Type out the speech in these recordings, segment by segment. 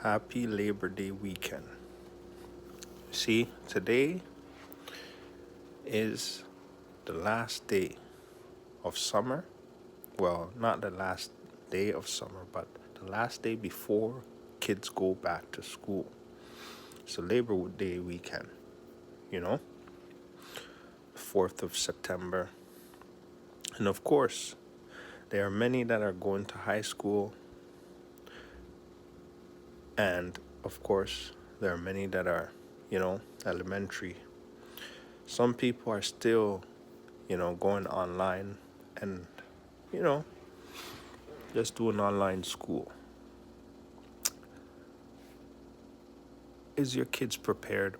Happy Labor Day weekend. See, today is the last day of summer. Well, not the last day of summer, but the last day before kids go back to school. It's a Labor Day weekend, you know, 4th of September. And of course, there are many that are going to high school. And of course, there are many that are, elementary. Some people are still, going online and, you know, just doing online school. Is your kids prepared?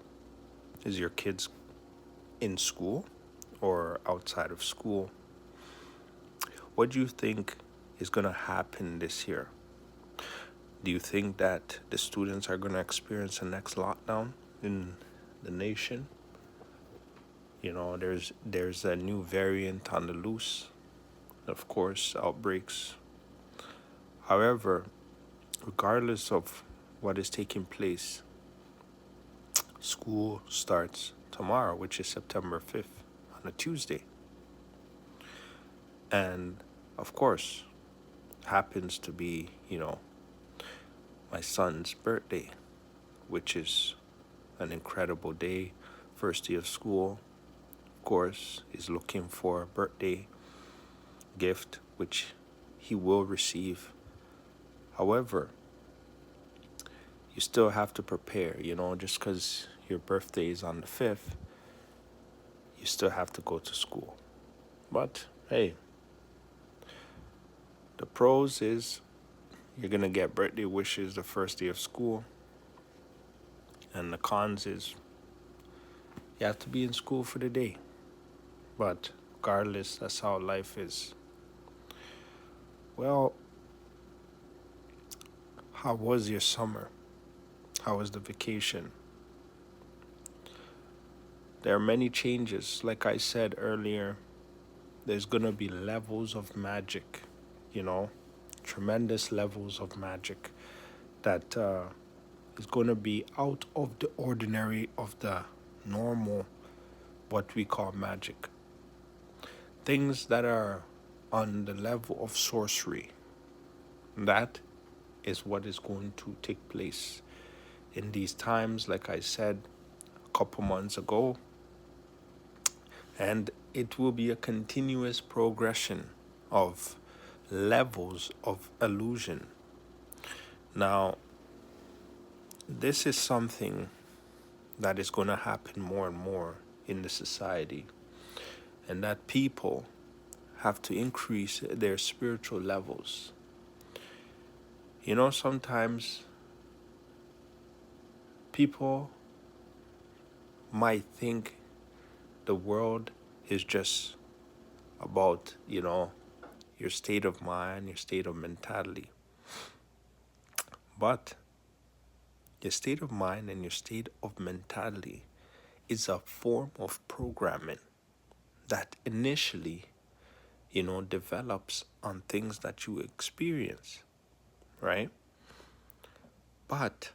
Is your kids in school or outside of school? What do you think is going to happen this year? Do you think that the students are going to experience the next lockdown in the nation? There's a new variant on the loose. Of course, outbreaks. However, regardless of what is taking place, school starts tomorrow, which is September 5th, on a Tuesday. And of course, happens to be, my son's birthday, which is an incredible day. First day of school, of course, is looking for a birthday gift, which he will receive. However, you still have to prepare, just because your birthday is on the 5th, you still have to go to school. But hey, the pros is you're going to get birthday wishes the first day of school. And the cons is you have to be in school for the day. But regardless, that's how life is. Well, how was your summer? How was the vacation? There are many changes. Like I said earlier, there's going to be levels of magic, tremendous levels of magic that is going to be out of the ordinary of the normal, what we call magic. Things that are on the level of sorcery. That is what is going to take place in these times, like I said a couple months ago. And it will be a continuous progression of levels of illusion. Now, this is something that is going to happen more and more in the society, and that people have to increase their spiritual levels. Sometimes people might think the world is just about, your state of mind, your state of mentality. But your state of mind and your state of mentality is a form of programming that initially, develops on things that you experience, right? But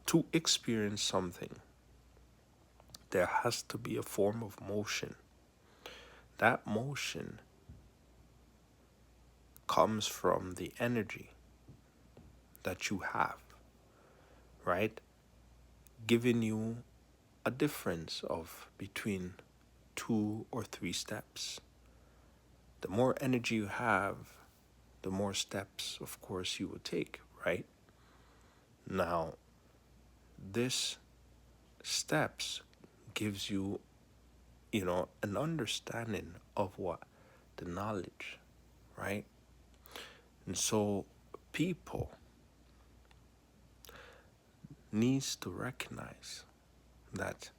to experience something, there has to be a form of motion. That motion comes from the energy that you have, right? Giving you a difference of between 2 or 3 steps. The more energy you have, the more steps, of course, you will take, right? Now, this steps gives you, an understanding of what? The knowledge, right? And so people needs to recognize that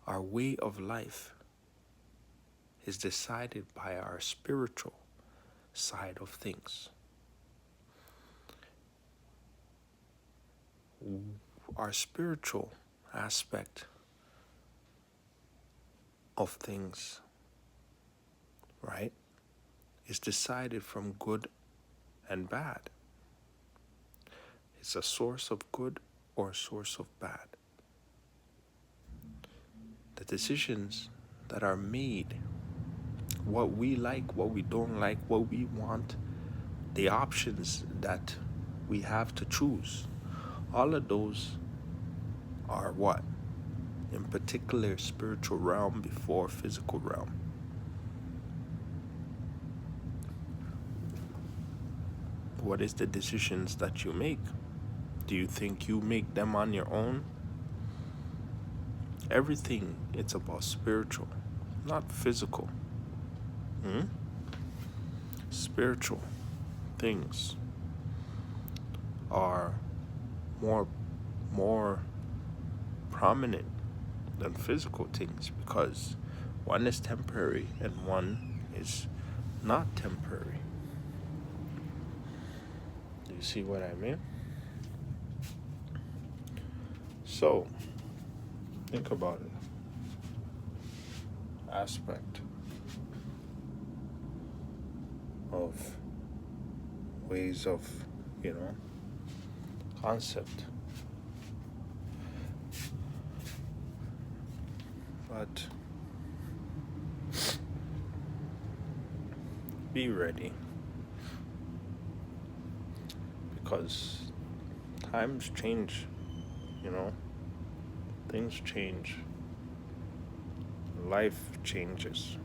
our way of life is decided by our spiritual side of things. Our spiritual aspect of things, right, is decided from good and bad. It's a source of good or a source of bad. The decisions that are made, what we like, what we don't like, what we want, the options that we have to choose, all of those are what? In particular, spiritual realm before physical realm. What is the decisions that you make? Do you think you make them on your own? Everything, it's about spiritual, not physical. Spiritual things are more prominent than physical things, because one is temporary and one is not temporary. Do you see what I mean? So, think about it. Aspect of ways of, concept. But be ready, because times change, things change, life changes.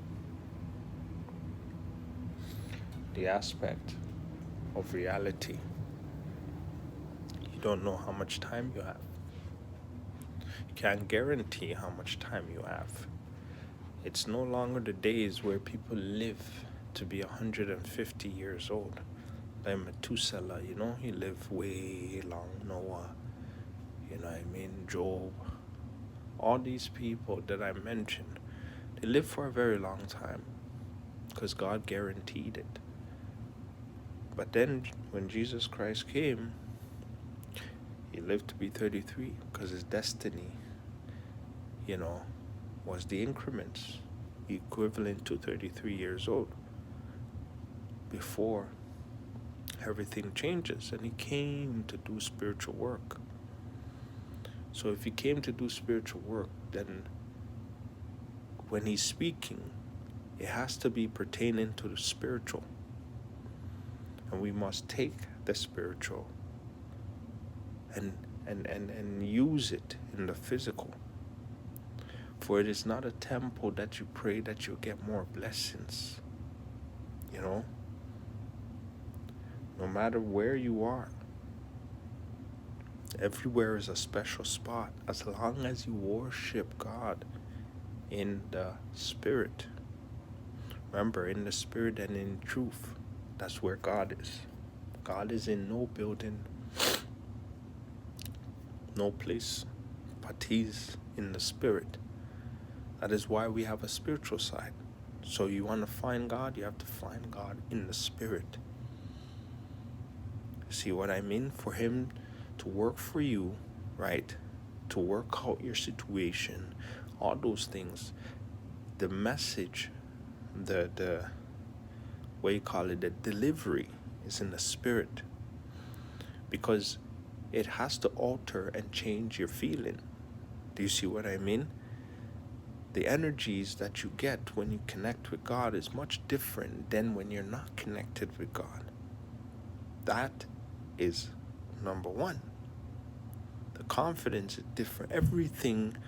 The aspect of reality, you don't know how much time you have. You can't guarantee how much time you have. It's no longer the days where people live to be 150 years old. Like Methuselah, he lived way long. Noah, Job. All these people that I mentioned, they lived for a very long time because God guaranteed it. But then when Jesus Christ came, he lived to be 33 because his destiny, was the increments equivalent to 33 years old before everything changes, and he came to do spiritual work. So if he came to do spiritual work, then when he's speaking, it has to be pertaining to the spiritual. And we must take the spiritual and use it in the physical. For it is not a temple that you pray that you'll get more blessings. No matter where you are, everywhere is a special spot, as long as you worship God in the spirit. Remember, in the spirit and in truth, that's where God is. God is in no building, no place, but he's in the spirit. That is why we have a spiritual side. So you want to find God, you have to find God in the spirit. See what I mean? For him to work for you, right? To work out your situation, all those things. The message, the the delivery is in the spirit. Because it has to alter and change your feeling. Do you see what I mean? The energies that you get when you connect with God is much different than when you're not connected with God. That is number one. The confidence is different. Everything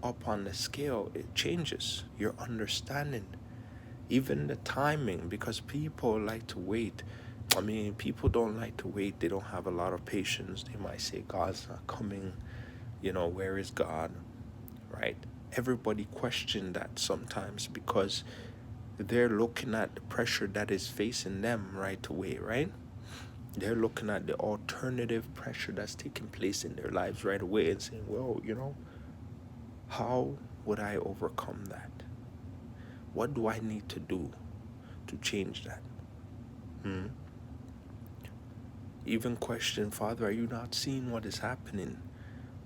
up on the scale, it changes. Your understanding, even the timing, because people like to wait. People don't like to wait. They don't have a lot of patience. They might say, God's not coming. Where is God? Right? Everybody question that sometimes because they're looking at the pressure that is facing them right away, right? They're looking at the alternative pressure that's taking place in their lives right away and saying, well, how would I overcome that? What do I need to do to change that? Even question, Father, are you not seeing what is happening?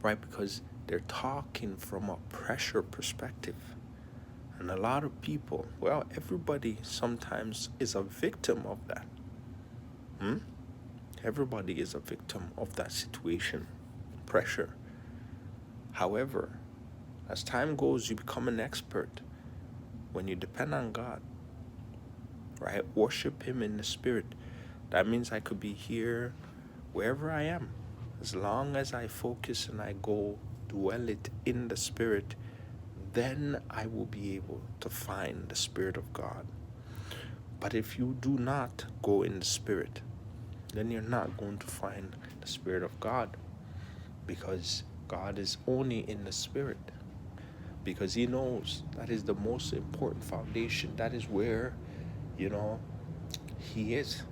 Right? Because they're talking from a pressure perspective. And a lot of people, everybody sometimes is a victim of that. Hmm? Everybody is a victim of that situation, pressure. However, as time goes, you become an expert when you depend on God, right? Worship Him in the Spirit. That means I could be here wherever I am. As long as I focus and I go dwell it in the Spirit, then I will be able to find the Spirit of God. But if you do not go in the Spirit, then you're not going to find the Spirit of God, because God is only in the Spirit. Because He knows that is the most important foundation. That is where, you know, He is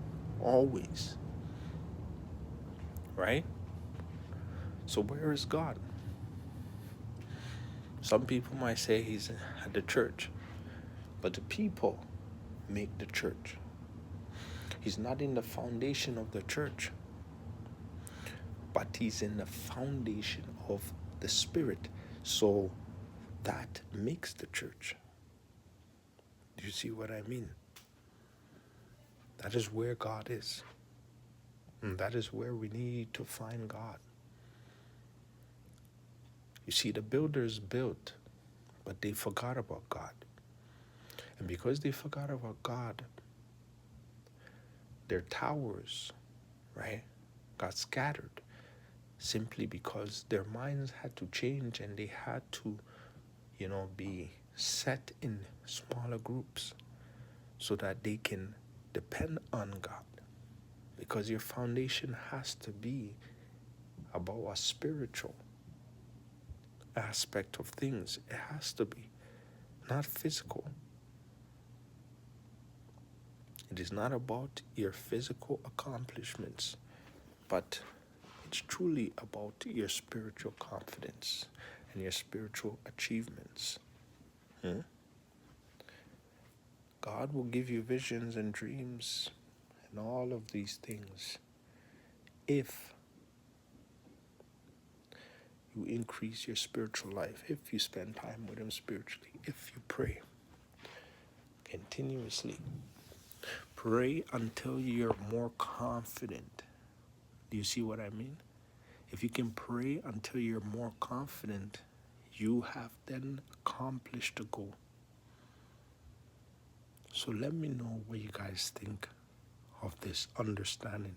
always, right? So where is God? Some people might say He's at the church, but the people make the church. He's not in the foundation of the church, but He's in the foundation of the Spirit. So that makes the church. Do you see what I mean? That is where God is. And that is where we need to find God. You see, the builders built, but they forgot about God. And because they forgot about God, their towers, right, got scattered simply because their minds had to change and they had to, be set in smaller groups so that they can depend on God. Because your foundation has to be about a spiritual aspect of things. It has to be, not physical. It is not about your physical accomplishments, but it's truly about your spiritual confidence and your spiritual achievements. God will give you visions and dreams and all of these things if you increase your spiritual life, if you spend time with Him spiritually, if you pray continuously. Pray until you're more confident. Do you see what I mean? If you can pray until you're more confident, you have then accomplished the goal. So let me know what you guys think of this understanding.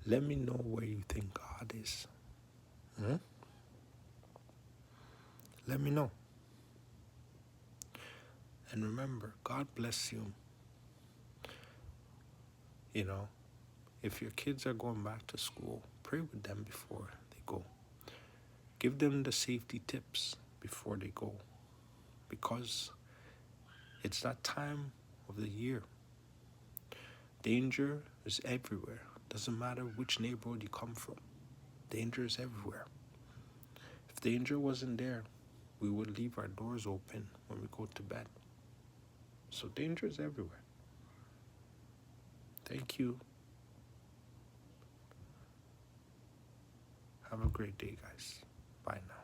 Let me know where you think God is. Let me know. And remember, God bless you. If your kids are going back to school, pray with them before they go. Give them the safety tips before they go, because it's that time of the year. Danger is everywhere. Doesn't matter which neighborhood you come from. Danger is everywhere. If danger wasn't there, we would leave our doors open when we go to bed. So danger is everywhere. Thank you. Have a great day, guys. Bye now.